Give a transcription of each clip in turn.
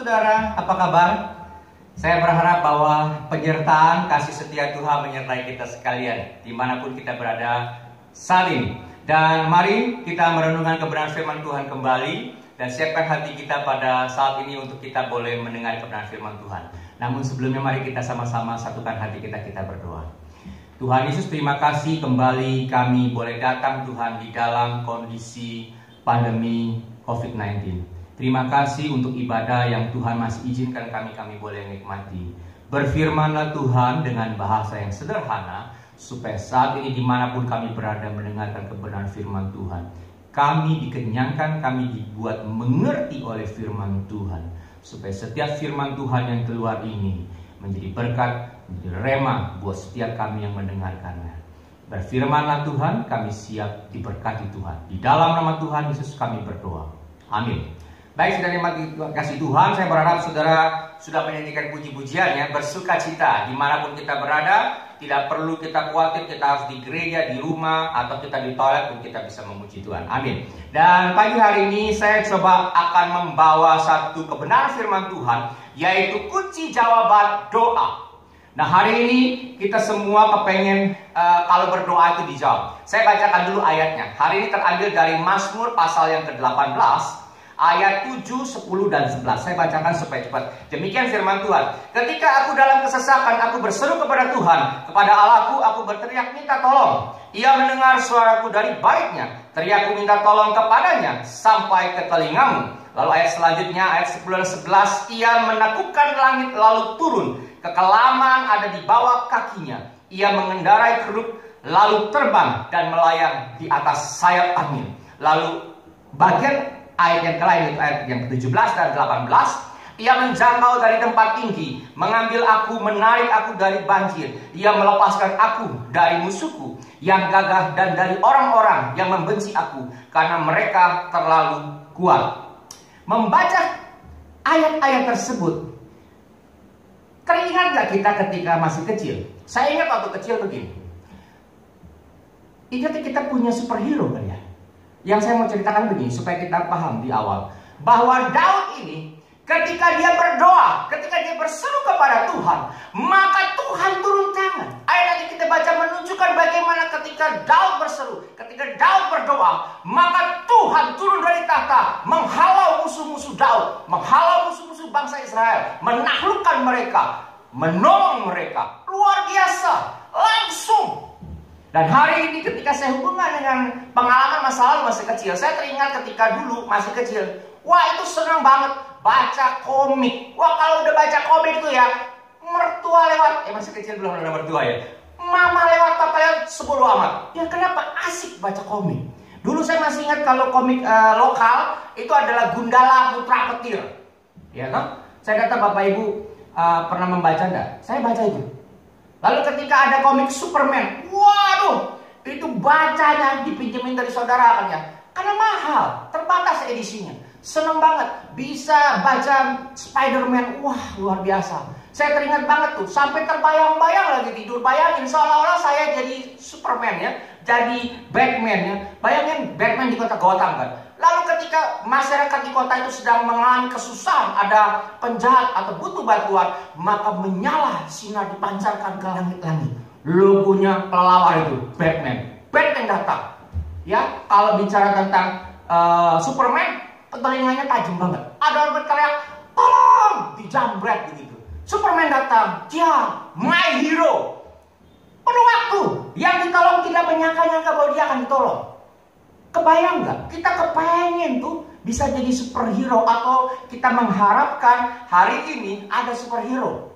saudara, apa kabar? Saya berharap bahwa penyertaan kasih setia Tuhan menyertai kita sekalian dimanapun kita berada saat ini. Dan mari kita merenungkan kebenaran firman Tuhan kembali dan siapkan hati kita pada saat ini untuk kita boleh mendengar kebenaran firman Tuhan. Namun sebelumnya mari kita sama-sama satukan hati kita berdoa. Tuhan Yesus, terima kasih kembali kami boleh datang Tuhan di dalam kondisi pandemi COVID-19. Terima kasih untuk ibadah yang Tuhan masih izinkan kami boleh nikmati. Berfirmanlah Tuhan dengan bahasa yang sederhana, supaya saat ini dimanapun kami berada mendengarkan kebenaran firman Tuhan, kami dikenyangkan, kami dibuat mengerti oleh firman Tuhan, supaya setiap firman Tuhan yang keluar ini menjadi berkat, menjadi rema buat setiap kami yang mendengarkannya. Berfirmanlah Tuhan, kami siap diberkati Tuhan. Di dalam nama Tuhan Yesus kami berdoa. Amin. Baik, saudara yang kasih Tuhan, saya berharap saudara sudah menyanyikan puji-pujian ya, bersuka cita dimanapun kita berada. Tidak perlu kita khawatir kita harus di gereja, di rumah, atau kita di toilet pun kita bisa memuji Tuhan. Amin. Dan pagi hari ini saya coba akan membawa satu kebenaran firman Tuhan, yaitu kunci jawaban doa. Nah, hari ini kita semua kepengen kalau berdoa itu dijawab. Saya bacakan dulu ayatnya. Hari ini terambil dari Mazmur pasal yang ke-18. Ayat 7, 10, dan 11. Saya bacakan supaya cepat. Demikian firman Tuhan. Ketika aku dalam kesesakan, aku berseru kepada Tuhan. Kepada Allahku, aku berteriak minta tolong. Ia mendengar suaraku dari baitnya. Teriakku minta tolong kepadanya sampai ke telingamu. Lalu ayat selanjutnya, ayat 10 dan 11. Ia menakutkan langit lalu turun. Kekelaman ada di bawah kakinya. Ia mengendarai keruk lalu terbang dan melayang di atas sayap angin. Lalu bagian ayat yang lain itu ayat yang ke-17 dan 18. Ia menjangkau dari tempat tinggi, mengambil aku, menarik aku dari banjir. Ia melepaskan aku dari musuhku yang gagah dan dari orang-orang yang membenci aku, karena mereka terlalu kuat. Membaca ayat-ayat tersebut, teringat gak kita ketika masih kecil? Saya ingat waktu kecil begini. Ingat kita punya superhero kan ya? Yang saya mau ceritakan begini supaya kita paham di awal, bahwa Daud ini ketika dia berdoa, ketika dia berseru kepada Tuhan, maka Tuhan turun tangan. Ayat yang kita baca menunjukkan bagaimana ketika Daud berseru, ketika Daud berdoa, maka Tuhan turun dari tahta, menghalau musuh-musuh Daud, menghalau musuh-musuh bangsa Israel, menaklukkan mereka, menolong mereka. Luar biasa, langsung. Dan hari ini ketika saya hubungkan dengan pengalaman masa lalu masih kecil, saya teringat ketika dulu masih kecil, wah itu senang banget baca komik. Wah kalau udah baca komik itu ya, mertua lewat, masih kecil belum ada mertua ya, mama lewat, papa lewat, sebodo amat. Ya kenapa? Asik baca komik. Dulu saya masih ingat kalau komik lokal itu adalah Gundala Putra Petir. Ya kan? Saya kata bapak ibu pernah membaca enggak? Saya baca itu. Lalu ketika ada komik Superman, waduh, itu bacanya dipinjemin dari saudara kan ya, karena mahal, terbatas edisinya. Seneng banget, bisa baca Spider-Man, wah luar biasa. Saya teringat banget tuh, sampai terbayang-bayang lagi tidur, bayangin seolah-olah saya jadi Superman ya, jadi Batman ya. Bayangin Batman di kota Gotham kan. Lalu ketika masyarakat di kota itu sedang mengalami kesusahan, ada penjahat atau butuh bantuan, maka menyala sinar dipancarkan ke langit-langit. Logonya pelawar itu, Batman. Batman datang. Ya, kalau bicara tentang Superman, telinganya tajam banget. Ada orang berteriak, tolong, dijambret begitu. Superman datang, dia my hero. Penuh waktu, yang ditolong tidak menyangka-nyangka bahwa dia akan ditolong. Kebayang nggak? Kita kepengen tuh bisa jadi superhero, atau kita mengharapkan hari ini ada superhero.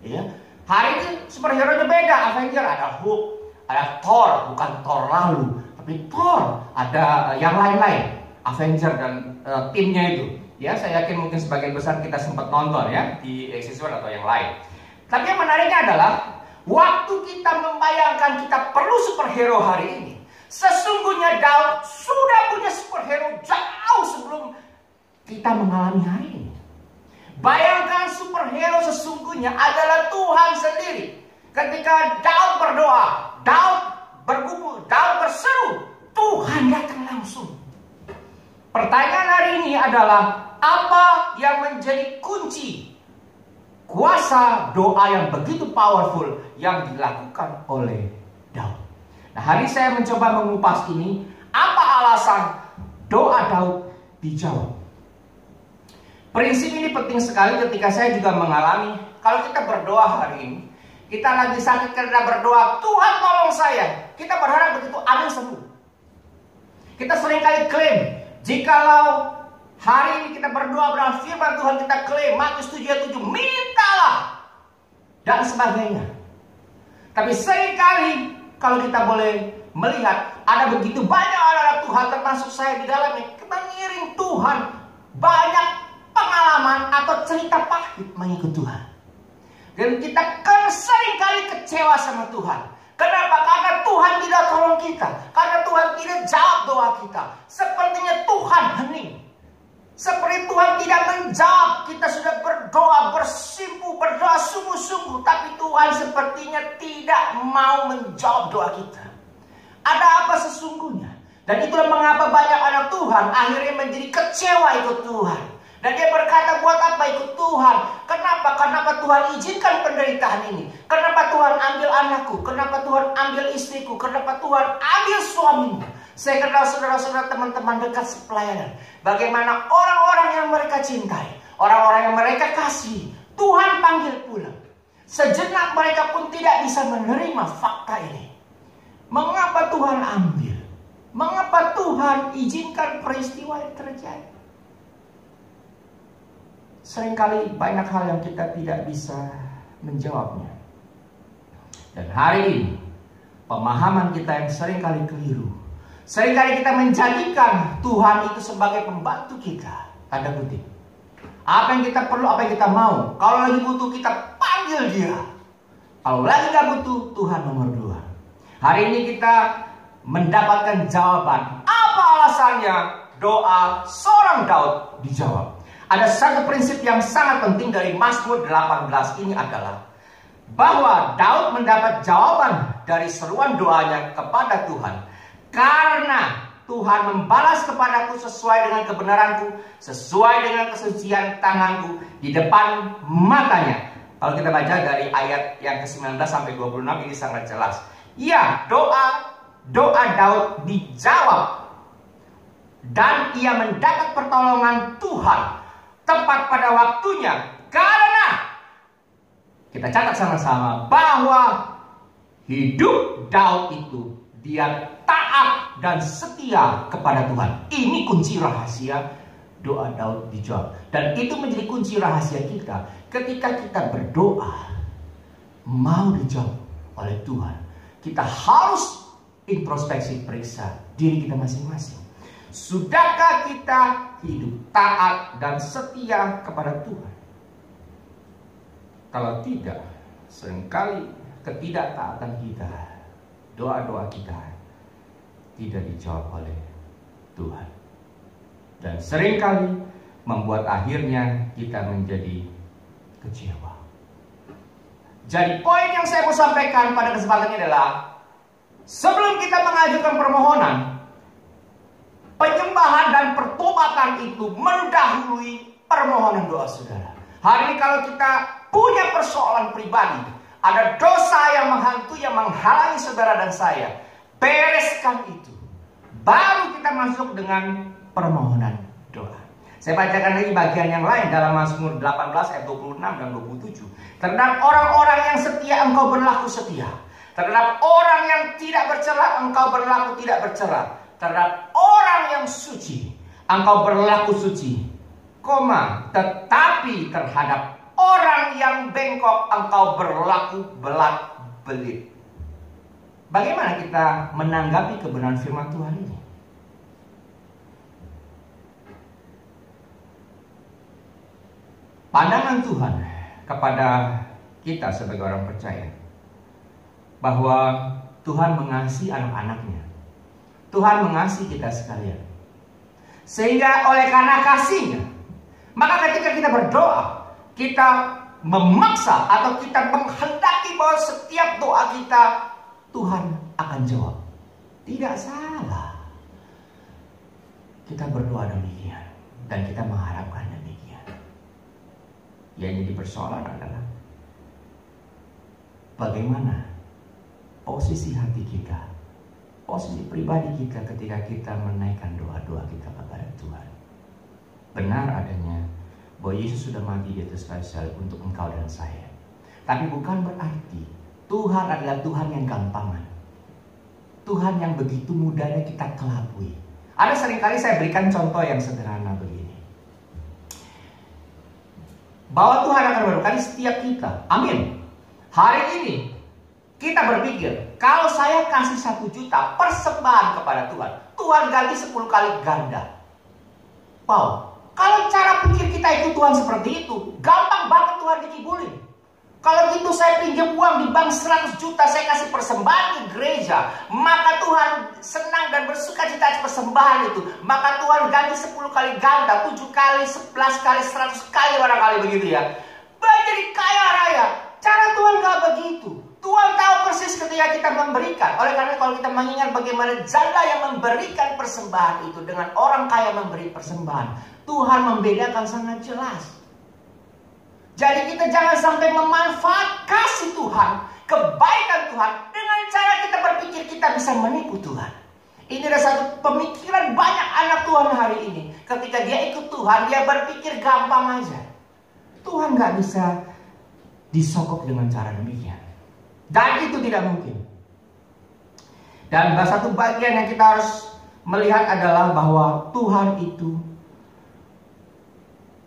Ya, hari ini superhero-nya beda. Avenger ada Hulk, ada Thor, bukan Thor lalu, tapi Thor. Ada yang lain-lain, Avenger dan timnya itu. Ya, saya yakin mungkin sebagian besar kita sempat nonton ya di Exiswer atau yang lain. Tapi yang menariknya adalah waktu kita membayangkan kita perlu superhero hari ini, sesungguhnya Daud sudah punya superhero jauh sebelum kita mengalami hari ini. Bayangkan superhero sesungguhnya adalah Tuhan sendiri. Ketika Daud berdoa, Daud bergumul, Daud berseru, Tuhan datang langsung. Pertanyaan hari ini adalah, apa yang menjadi kunci kuasa doa yang begitu powerful yang dilakukan oleh Daud? Nah, hari saya mencoba mengupas ini. Apa alasan doa Daud dijawab? Prinsip ini penting sekali ketika saya juga mengalami. Kalau kita berdoa hari ini, kita lagi sakit karena berdoa, Tuhan tolong saya, kita berharap begitu amin sembuh. Kita seringkali klaim, jikalau hari ini kita berdoa berdoa firman Tuhan, kita klaim Matius 7:7, mintalah dan sebagainya. Tapi seringkali kalau kita boleh melihat, ada begitu banyak anak-anak Tuhan termasuk saya di dalamnya, mengiring Tuhan, banyak pengalaman atau cerita pahit mengikut Tuhan. Dan kita kan seringkali kecewa sama Tuhan. Kenapa? Karena Tuhan tidak tolong kita. Karena Tuhan tidak jawab doa kita. Sepertinya Tuhan hening. Seperti Tuhan tidak menjawab. Kita sudah berdoa bersimpu, berdoa sungguh-sungguh, tapi Tuhan sepertinya tidak mau menjawab doa kita. Ada apa sesungguhnya? Dan itulah mengapa banyak anak Tuhan akhirnya menjadi kecewa ikut Tuhan. Dan dia berkata, buat apa ikut Tuhan? Kenapa Tuhan izinkan penderitaan ini? Kenapa Tuhan ambil anakku? Kenapa Tuhan ambil istriku? Kenapa Tuhan ambil suamimu? Saya kenal saudara-saudara, teman-teman dekat sepelayanan. Bagaimana orang-orang yang mereka cintai, orang-orang yang mereka kasih, Tuhan panggil pulang. Sejenak mereka pun tidak bisa menerima fakta ini. Mengapa Tuhan ambil? Mengapa Tuhan izinkan peristiwa yang terjadi? Seringkali banyak hal yang kita tidak bisa menjawabnya. Dan hari ini, pemahaman kita yang seringkali keliru. Seringkali kita menjadikan Tuhan itu sebagai pembantu kita. Tanda kutip. Apa yang kita perlu, apa yang kita mau. Kalau lagi butuh, kita panggil dia. Kalau lagi gak butuh, Tuhan nomor 2. Hari ini kita mendapatkan jawaban. Apa alasannya doa seorang Daud dijawab? Ada satu prinsip yang sangat penting dari Mazmur 18 ini adalah bahwa Daud mendapat jawaban dari seruan doanya kepada Tuhan karena Tuhan membalas kepadaku sesuai dengan kebenaranku, sesuai dengan kesucian tanganku di depan matanya. Kalau kita baca dari ayat yang ke-19 sampai 26 ini sangat jelas. Ya, doa Daud dijawab dan ia mendapat pertolongan Tuhan tepat pada waktunya, karena kita catat sama-sama bahwa hidup Daud itu dia taat dan setia kepada Tuhan. Ini kunci rahasia doa Daud dijawab. Dan itu menjadi kunci rahasia kita ketika kita berdoa mau dijawab oleh Tuhan. Kita harus introspeksi, periksa diri kita masing-masing. Sudahkah kita hidup taat dan setia kepada Tuhan? Kalau tidak, seringkali ketidaktaatan kita, doa-doa kita tidak dijawab oleh Tuhan. Dan seringkali membuat akhirnya kita menjadi kecewa. Jadi poin yang saya mau sampaikan pada kesempatan ini adalah, sebelum kita mengajukan permohonan, penyembahan dan pertobatan itu mendahului permohonan doa saudara. Hari ini kalau kita punya persoalan pribadi, ada dosa yang menghantui, yang menghalangi saudara dan saya, bereskan itu. Baru kita masuk dengan permohonan doa. Saya bacakan lagi bagian yang lain dalam Mazmur 18 ayat 26 dan 27. Terhadap orang-orang yang setia engkau berlaku setia. Terhadap orang yang tidak bercela engkau berlaku tidak bercela. Terhadap orang yang suci engkau berlaku suci, tetapi terhadap orang yang bengkok engkau berlaku belat-belit. Bagaimana kita menanggapi kebenaran firman Tuhan ini? Pandangan Tuhan kepada kita sebagai orang percaya bahwa Tuhan mengasihi anak-anaknya. Tuhan mengasihi kita sekalian. Sehingga oleh karena kasihnya, maka ketika kita berdoa, kita memaksa atau kita menghendaki bahwa setiap doa kita Tuhan akan jawab. Tidak salah. Kita berdoa demikian dan kita mengharapkan demikian. Yang jadi persoalan adalah bagaimana posisi hati kita, posisi pribadi kita ketika kita menaikkan doa-doa kita kepada Tuhan. Benar adanya bahwa Yesus sudah mati di atas kayu salib untuk engkau dan saya. Tapi bukan berarti Tuhan adalah Tuhan yang gampangan, Tuhan yang begitu mudahnya kita kelabui. Ada seringkali saya berikan contoh yang sederhana begini, bahwa Tuhan akan memberkati setiap kita. Amin. Hari ini kita berpikir, kalau saya kasih 1 juta persembahan kepada Tuhan, Tuhan ganti 10 kali ganda. Wow, kalau cara pikir kita itu Tuhan seperti itu, gampang banget Tuhan dikibulin. Kalau gitu saya pinjam uang di bank 100 juta, saya kasih persembahan ke gereja, maka Tuhan senang dan bersuka cita atas persembahan itu. Maka Tuhan ganti 10 kali ganda, 7 kali, 11 kali, 100 kali barangkali begitu ya. Jadi kaya raya. Cara Tuhan gak begitu. Tuhan tahu persis ketika kita memberikan. Oleh karena kalau kita mengingat bagaimana janda yang memberikan persembahan itu dengan orang kaya memberi persembahan, Tuhan membedakan sangat jelas. Jadi kita jangan sampai memanfaat kasih Tuhan, kebaikan Tuhan, dengan cara kita berpikir kita bisa menipu Tuhan. Ini adalah satu pemikiran banyak anak Tuhan hari ini. Ketika dia ikut Tuhan, dia berpikir gampang aja. Tuhan gak bisa disokok dengan cara demikian. Dan itu tidak mungkin. Dan satu bagian yang kita harus melihat adalah bahwa Tuhan itu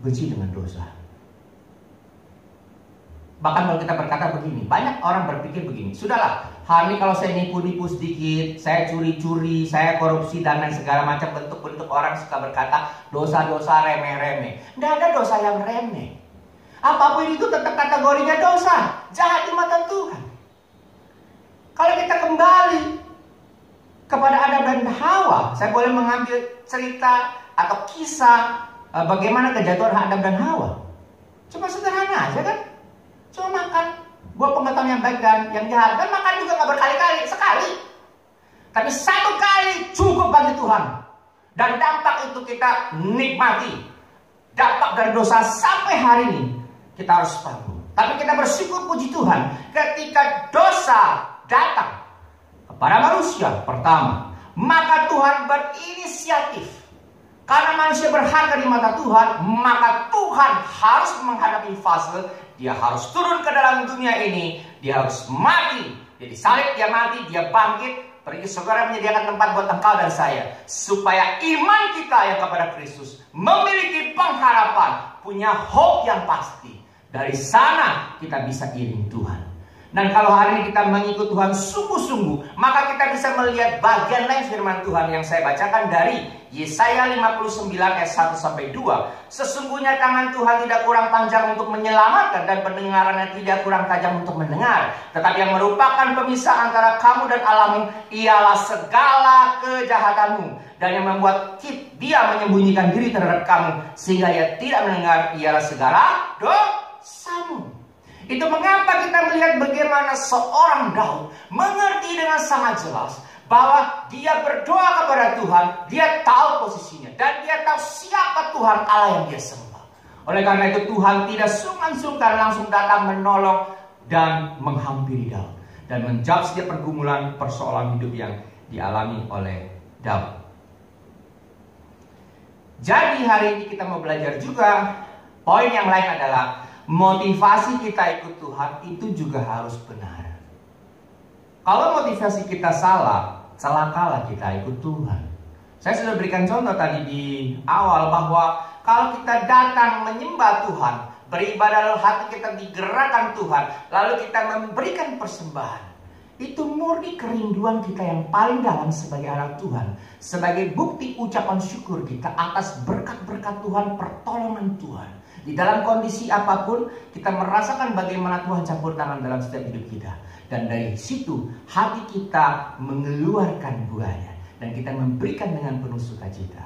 benci dengan dosa. Bahkan kalau kita berkata begini, banyak orang berpikir begini, sudahlah, hari ini kalau saya nipu-nipu sedikit, saya curi-curi, saya korupsi dan lain segala macam bentuk-bentuk, orang suka berkata dosa-dosa remeh-remeh. Tidak ada dosa yang remeh. Apapun itu tetap kategorinya dosa, jahat di mata Tuhan. Kalau kita kembali kepada Adam dan Hawa, saya boleh mengambil cerita atau kisah bagaimana kejatuhan Adam dan Hawa. Cuma sederhana aja kan? Cuma makan buah pengetahuan yang baik dan yang jahat. Dan makan juga gak berkali-kali, sekali. Tapi 1 kali cukup bagi Tuhan. Dan dampak itu kita nikmati. Dampak dari dosa sampai hari ini kita harus tanggung. Tapi kita bersyukur puji Tuhan ketika dosa datang kepada manusia pertama, maka Tuhan berinisiatif. Karena manusia berharga di mata Tuhan, maka Tuhan harus menghadapi fase dia harus turun ke dalam dunia ini, dia harus mati. Jadi salib dia mati, dia bangkit, pergi saudara menyediakan tempat buat engkau dan saya, supaya iman kita yang kepada Kristus memiliki pengharapan, punya hope yang pasti. Dari sana kita bisa iring Tuhan. Dan kalau hari ini kita mengikut Tuhan sungguh-sungguh, maka kita bisa melihat bagian lain firman Tuhan yang saya bacakan dari Yesaya 59 ayat 1-2. Sesungguhnya tangan Tuhan tidak kurang panjang untuk menyelamatkan, dan pendengarannya tidak kurang tajam untuk mendengar. Tetapi yang merupakan pemisah antara kamu dan Allahmu ialah segala kejahatanmu. Dan yang membuat dia menyembunyikan diri terhadap kamu sehingga ia tidak mendengar ialah segala dosamu. Itu mengapa kita melihat bagaimana seorang Daud mengerti dengan sangat jelas bahwa dia berdoa kepada Tuhan, dia tahu posisinya, dan dia tahu siapa Tuhan Allah yang dia sembah. Oleh karena itu Tuhan tidak sungkan-sungkan langsung datang menolong dan menghampiri Daud dan menjawab setiap pergumulan persoalan hidup yang dialami oleh Daud. Jadi hari ini kita mau belajar juga poin yang lain adalah motivasi kita ikut Tuhan itu juga harus benar. Kalau motivasi kita salah, celakalah kita ikut Tuhan. Saya sudah berikan contoh tadi di awal bahwa kalau kita datang menyembah Tuhan, beribadah lalu hati kita digerakkan Tuhan, lalu kita memberikan persembahan, itu murni kerinduan kita yang paling dalam sebagai anak Tuhan, sebagai bukti ucapan syukur kita atas berkat-berkat Tuhan, pertolongan Tuhan. Di dalam kondisi apapun, kita merasakan bagaimana Tuhan campur tangan dalam setiap hidup kita. Dan dari situ, hati kita mengeluarkan buahnya. Dan kita memberikan dengan penuh sukacita.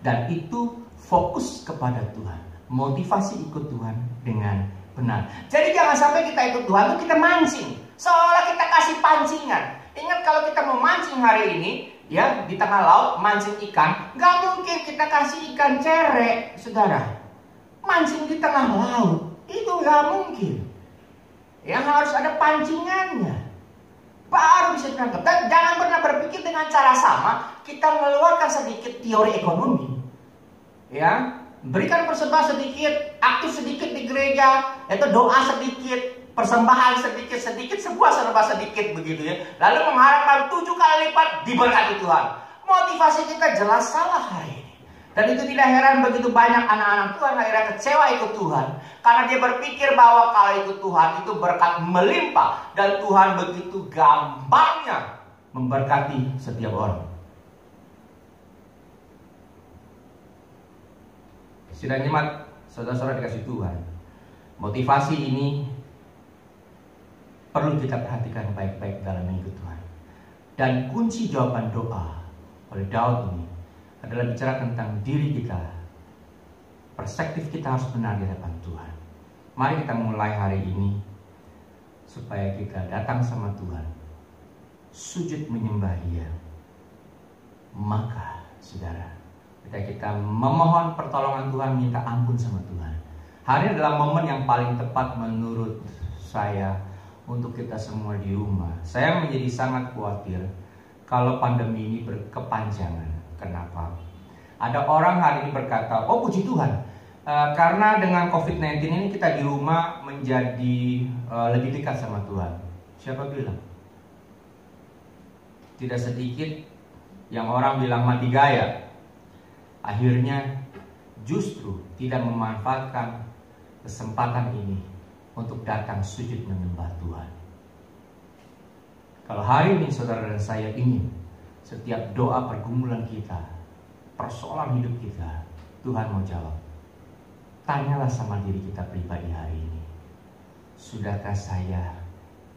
Dan itu fokus kepada Tuhan. Motivasi ikut Tuhan dengan benar. Jadi jangan sampai kita ikut Tuhan, itu kita mancing. Seolah kita kasih pancingan. Ingat kalau kita mau mancing hari ini, ya di tengah laut mancing ikan, nggak mungkin kita kasih ikan cerek, saudara. Mancing di tengah laut itu nggak mungkin. Yang harus ada pancingannya, baru bisa ditangkap. Dan jangan pernah berpikir dengan cara sama kita mengeluarkan sedikit teori ekonomi, ya, berikan persembahyan sedikit, aktif sedikit di gereja, itu doa sedikit, persembahan sedikit, sebuah serba sedikit begitu ya. Lalu mengharapkan 7 kali lipat diberkati Tuhan. Motivasi kita jelas salah hari ini. Dan itu tidak heran begitu banyak anak-anak Tuhan akhirnya kecewa ikut Tuhan. Karena dia berpikir bahwa kalau ikut Tuhan itu berkat melimpah. Dan Tuhan begitu gampangnya memberkati setiap orang. Sidang jemaat, saudara-saudara dikasih Tuhan, motivasi ini perlu kita perhatikan baik-baik dalam mengikut Tuhan. Dan kunci jawaban doa oleh Daud ini adalah bicara tentang diri kita. Perspektif kita harus benar di hadapan Tuhan. Mari kita mulai hari ini supaya kita datang sama Tuhan, sujud menyembah Dia. Maka saudara, kita memohon pertolongan Tuhan, minta ampun sama Tuhan. Hari ini adalah momen yang paling tepat menurut saya untuk kita semua di rumah. Saya menjadi sangat khawatir kalau pandemi ini berkepanjangan. Kenapa? Ada orang hari ini berkata, oh puji Tuhan, karena dengan COVID-19 ini kita di rumah menjadi lebih dekat sama Tuhan. Siapa bilang? Tidak sedikit yang orang bilang mati gaya. Akhirnya justru tidak memanfaatkan kesempatan ini untuk datang sujud menyembah Tuhan. Kalau hari ini saudara dan saya ingin setiap doa pergumulan kita, persoalan hidup kita, Tuhan mau jawab. Tanyalah sama diri kita pribadi hari ini. Sudahkah saya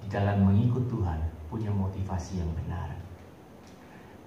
di dalam mengikut Tuhan punya motivasi yang benar?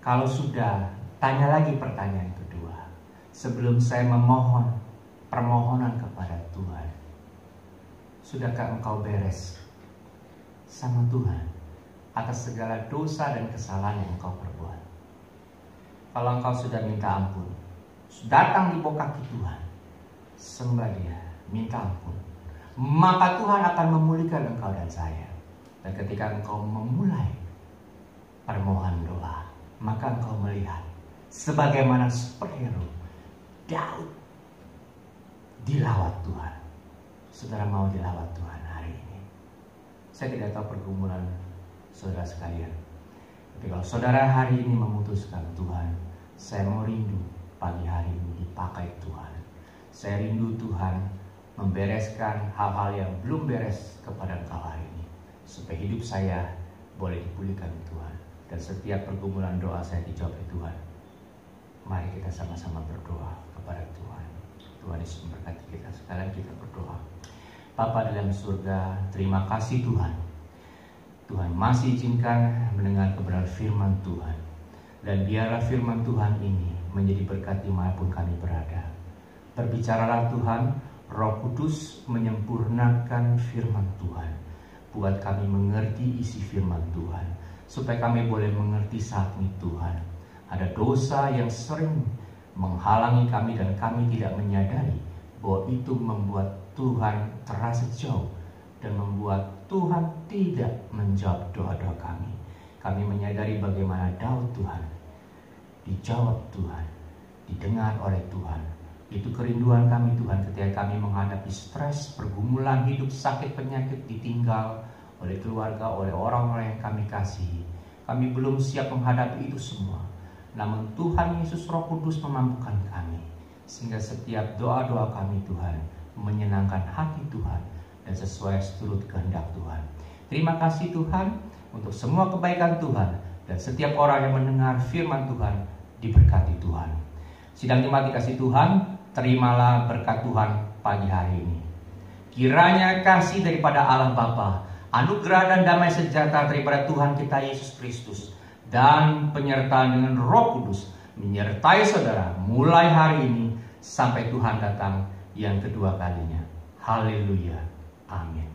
Kalau sudah, tanya lagi pertanyaan kedua. Sebelum saya memohon permohonan kepada Tuhan, sudahkah engkau beres sama Tuhan atas segala dosa dan kesalahan yang engkau perbuat? Kalau engkau sudah minta ampun, datang di bawah kaki Tuhan, sembah Dia, minta ampun, maka Tuhan akan memulihkan engkau dan saya. Dan ketika engkau memulai permohonan doa, maka engkau melihat sebagaimana superhero Daud dilawat Tuhan. Saudara mau dilawat Tuhan hari ini? Saya tidak tahu pergumulan saudara sekalian, tapi kalau saudara hari ini memutuskan, Tuhan, saya mau rindu pagi hari ini dipakai Tuhan. Saya rindu Tuhan membereskan hal-hal yang belum beres kepada engkau hari ini, supaya hidup saya boleh dipulihkan Tuhan. Dan setiap pergumulan doa saya dijawab Tuhan. Mari kita sama-sama berdoa kepada Tuhan. Tuhan Yesus memberkati kita. Sekalian kita berdoa. Bapa dalam surga, terima kasih Tuhan. Tuhan masih izinkan mendengar kebenaran firman Tuhan. Dan biarlah firman Tuhan ini menjadi berkat dimanapun kami berada. Berbicaralah Tuhan, Roh Kudus menyempurnakan firman Tuhan. Buat kami mengerti isi firman Tuhan, supaya kami boleh mengerti saat ini Tuhan, ada dosa yang sering menghalangi kami dan kami tidak menyadari bahwa itu membuat Tuhan terasa jauh dan membuat Tuhan tidak menjawab doa-doa kami. Kami menyadari bagaimana Daud Tuhan dijawab Tuhan, didengar oleh Tuhan. Itu kerinduan kami Tuhan ketika kami menghadapi stres, pergumulan hidup, sakit, penyakit, ditinggal oleh keluarga, oleh orang-orang yang kami kasihi. Kami belum siap menghadapi itu semua. Namun Tuhan Yesus Roh Kudus memampukan kami, sehingga setiap doa-doa kami Tuhan menyenangkan hati Tuhan dan sesuai seturut kehendak Tuhan. Terima kasih Tuhan untuk semua kebaikan Tuhan, dan setiap orang yang mendengar firman Tuhan diberkati Tuhan. Sidang jemaat dikasih Tuhan, terimalah berkat Tuhan pagi hari ini. Kiranya kasih daripada Allah Bapa, anugerah dan damai sejahtera daripada Tuhan kita Yesus Kristus, dan penyertaan dengan Roh Kudus menyertai saudara mulai hari ini sampai Tuhan datang yang kedua kalinya. Haleluya. Amin.